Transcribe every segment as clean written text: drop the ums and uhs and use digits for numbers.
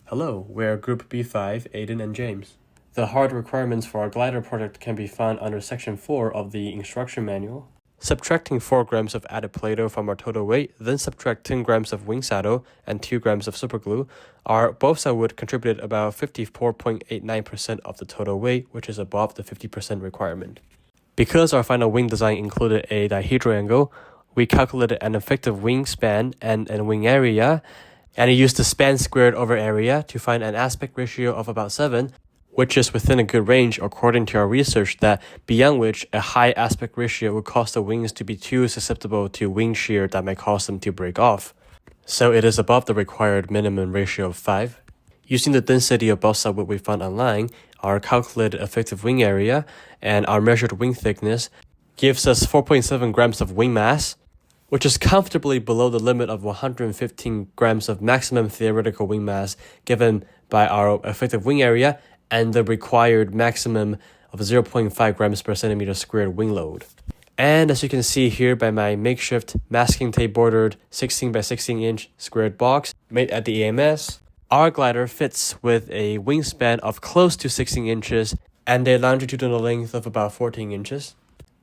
Hello, we're Group B5, Aiden and James. The hard requirements for our glider project can be found under Section 4 of the instruction manual. Subtracting 4 grams of added Play-Doh from our total weight, then subtract 10 grams of wing saddle and 2 grams of superglue, our balsa wood contributed about 54.89% of the total weight, which is above the 50% requirement. Because our final wing design included a dihedral angle, we calculated an effective wingspan and wing area, and we used the span squared over area to find an aspect ratio of about 7, which is within a good range according to our research, that beyond which a high aspect ratio would cause the wings to be too susceptible to wing shear that might cause them to break off. So it is above the required minimum ratio of 5. Using the density of balsa wood we found online, our calculated effective wing area, and our measured wing thickness gives us 4.7 grams of wing mass, which is comfortably below the limit of 115 grams of maximum theoretical wing mass given by our effective wing area and the required maximum of 0.5 grams per centimeter squared wing load. And as you can see here by my makeshift masking tape bordered 16 by 16 inch squared box made at the AMS, our glider fits with a wingspan of close to 16 inches and a longitudinal length of about 14 inches.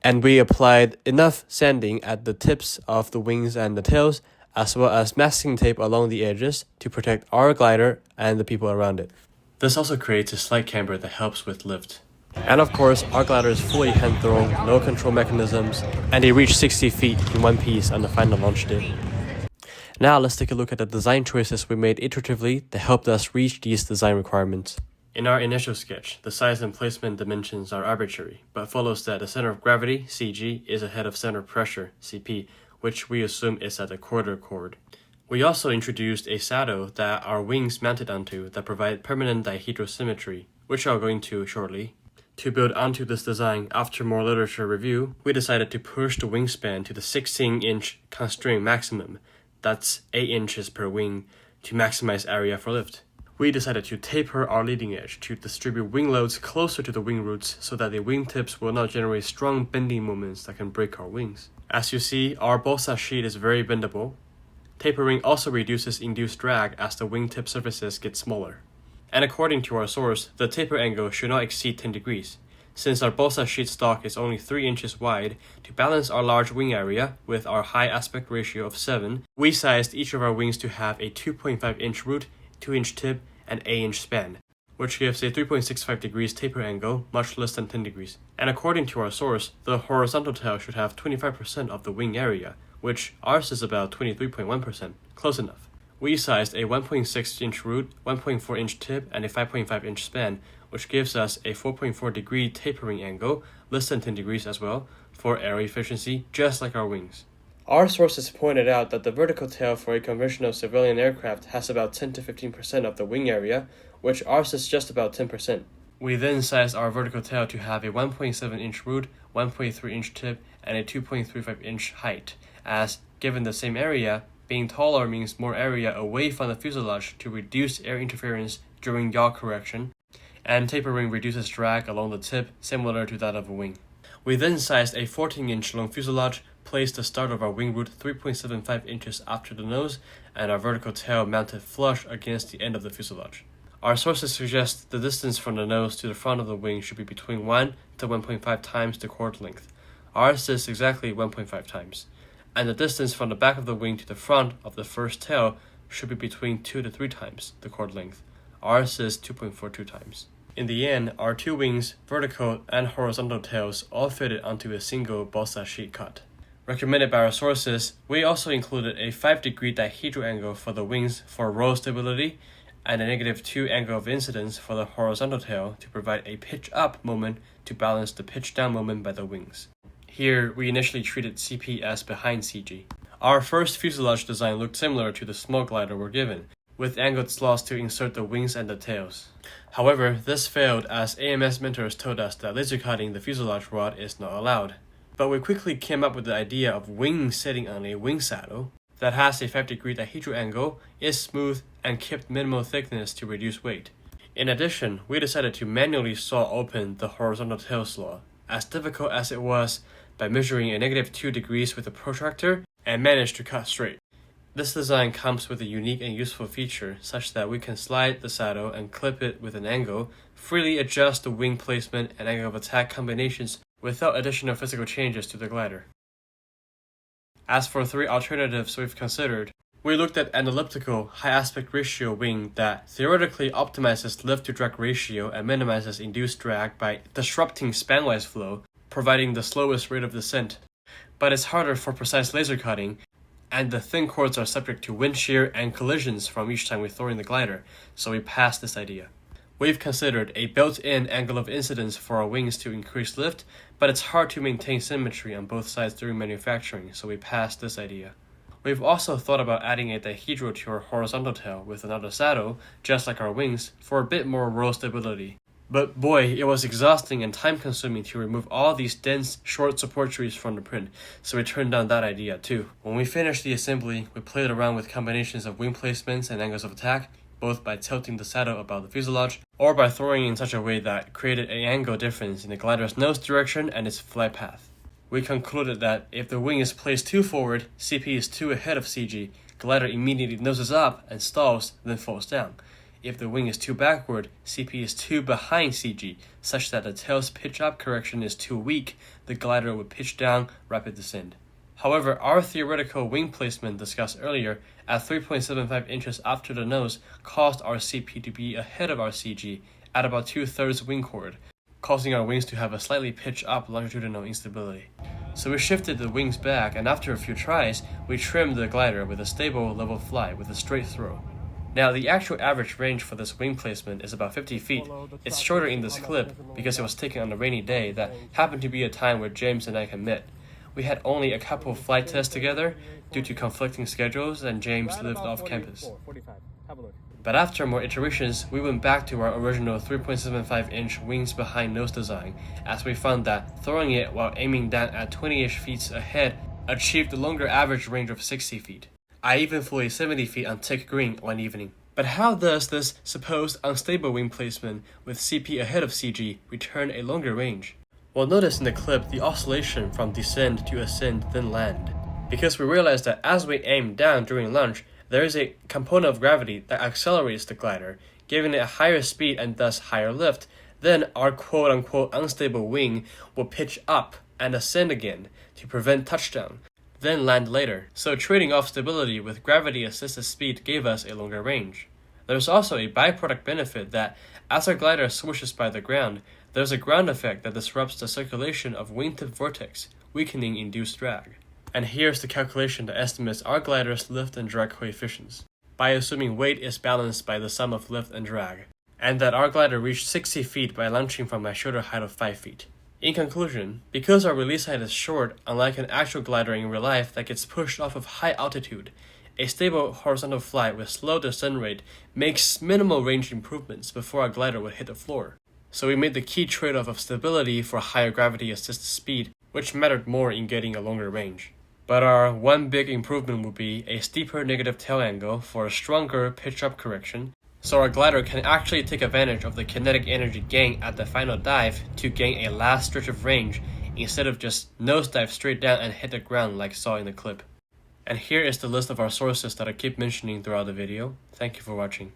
And we applied enough sanding at the tips of the wings and the tails, as well as masking tape along the edges to protect our glider and the people around it. This also creates a slight camber that helps with lift. And of course, our glider is fully hand-thrown, no control mechanisms, and it reached 60 feet in one piece on the final launch day. Now let's take a look at the design choices we made iteratively that helped us reach these design requirements. In our initial sketch, the size and placement dimensions are arbitrary, but follows that the center of gravity, CG, is ahead of center of pressure, CP, which we assume is at the quarter chord. We also introduced a saddle that our wings mounted onto that provide permanent dihedral symmetry, which I'll go into shortly. To build onto this design, after more literature review, we decided to push the wingspan to the 16-inch constraint maximum, that's 8 inches per wing, to maximize area for lift. We decided to taper our leading edge to distribute wing loads closer to the wing roots so that the wingtips will not generate strong bending moments that can break our wings. As you see, our balsa sheet is very bendable. Tapering also reduces induced drag as the wingtip surfaces get smaller. And according to our source, the taper angle should not exceed 10 degrees. Since our balsa sheet stock is only 3 inches wide, to balance our large wing area with our high aspect ratio of 7, we sized each of our wings to have a 2.5 inch root, 2 inch tip, and 8 inch span, which gives a 3.65 degrees taper angle, much less than 10 degrees. And according to our source, the horizontal tail should have 25% of the wing area, which ours is about 23.1%, close enough. We sized a 1.6 inch root, 1.4 inch tip, and a 5.5 inch span, which gives us a 4.4 degree tapering angle, less than 10 degrees as well, for aero efficiency, just like our wings. Our sources pointed out that the vertical tail for a conventional civilian aircraft has about 10 to 15% of the wing area, which ours is just about 10%. We then sized our vertical tail to have a 1.7 inch root, 1.3 inch tip, and a 2.35 inch height, as, given the same area, being taller means more area away from the fuselage to reduce air interference during yaw correction, and tapering reduces drag along the tip, similar to that of a wing. We then sized a 14-inch long fuselage, placed the start of our wing root 3.75 inches after the nose, and our vertical tail mounted flush against the end of the fuselage. Our sources suggest the distance from the nose to the front of the wing should be between 1 to 1.5 times the chord length. Ours is exactly 1.5 times. And the distance from the back of the wing to the front of the first tail should be between 2 to 3 times the chord length. Ours is 2.42 times. In the end, our two wings, vertical and horizontal tails, all fitted onto a single balsa sheet cut. Recommended by our sources, we also included a 5-degree dihedral angle for the wings for roll stability and a -2 angle of incidence for the horizontal tail to provide a pitch-up moment to balance the pitch-down moment by the wings. Here, we initially treated CP as behind CG. Our first fuselage design looked similar to the small glider we're given, with angled slots to insert the wings and the tails. However, this failed as AMS mentors told us that laser cutting the fuselage rod is not allowed. But we quickly came up with the idea of wings sitting on a wing saddle that has a 5-degree dihedral angle, is smooth, and kept minimal thickness to reduce weight. In addition, we decided to manually saw open the horizontal tail slot, as difficult as it was, by measuring a -2 degrees with a protractor, and managed to cut straight. This design comes with a unique and useful feature such that we can slide the saddle and clip it with an angle, freely adjust the wing placement and angle of attack combinations without additional physical changes to the glider. As for 3 alternatives we've considered, we looked at an elliptical, high aspect ratio wing that theoretically optimizes lift-to-drag ratio and minimizes induced drag by disrupting spanwise flow, providing the slowest rate of descent. But it's harder for precise laser cutting, and the thin chords are subject to wind shear and collisions from each time we throw in the glider, so we passed this idea. We've considered a built-in angle of incidence for our wings to increase lift, but it's hard to maintain symmetry on both sides during manufacturing, so we passed this idea. We've also thought about adding a dihedral to our horizontal tail with another saddle, just like our wings, for a bit more roll stability. But boy, it was exhausting and time-consuming to remove all these dense, short support trees from the print, so we turned down that idea too. When we finished the assembly, we played around with combinations of wing placements and angles of attack, both by tilting the saddle above the fuselage, or by throwing in such a way that created an angle difference in the glider's nose direction and its flight path. We concluded that if the wing is placed too forward, CP is too ahead of CG, glider immediately noses up and stalls, then falls down. If the wing is too backward, CP is too behind CG, such that the tail's pitch-up correction is too weak, the glider would pitch down, rapid descend. However, our theoretical wing placement discussed earlier, at 3.75 inches after the nose, caused our CP to be ahead of our CG, at about 2/3 wing chord, causing our wings to have a slightly pitch-up longitudinal instability. So we shifted the wings back, and after a few tries, we trimmed the glider with a stable level fly with a straight throw. Now, the actual average range for this wing placement is about 50 feet. It's shorter in this clip because it was taken on a rainy day that happened to be a time where James and I can meet. We had only a couple of flight tests together due to conflicting schedules, and James lived off campus. But after more iterations, we went back to our original 3.75-inch wings behind nose design, as we found that throwing it while aiming down at 20-ish feet ahead achieved a longer average range of 60 feet. I even flew a 70 feet on Tick Green one evening. But how does this supposed unstable wing placement with CP ahead of CG return a longer range? Well, notice in the clip the oscillation from descend to ascend then land, because we realized that as we aim down during launch, there is a component of gravity that accelerates the glider, giving it a higher speed and thus higher lift. Then our quote-unquote unstable wing will pitch up and ascend again to prevent touchdown, then land later. So trading off stability with gravity-assisted speed gave us a longer range. There's also a byproduct benefit that as our glider swooshes by the ground, there's a ground effect that disrupts the circulation of wingtip vortex, weakening induced drag. And here's the calculation that estimates our glider's lift and drag coefficients, by assuming weight is balanced by the sum of lift and drag, and that our glider reached 60 feet by launching from a shoulder height of 5 feet. In conclusion, because our release height is short, unlike an actual glider in real life that gets pushed off of high altitude, a stable horizontal flight with slow descent rate makes minimal range improvements before our glider would hit the floor. So we made the key trade-off of stability for higher gravity-assisted speed, which mattered more in getting a longer range. But our one big improvement would be a steeper negative tail angle for a stronger pitch-up correction, so our glider can actually take advantage of the kinetic energy gain at the final dive to gain a last stretch of range instead of just nosedive straight down and hit the ground like saw in the clip. And here is the list of our sources that I keep mentioning throughout the video. Thank you for watching.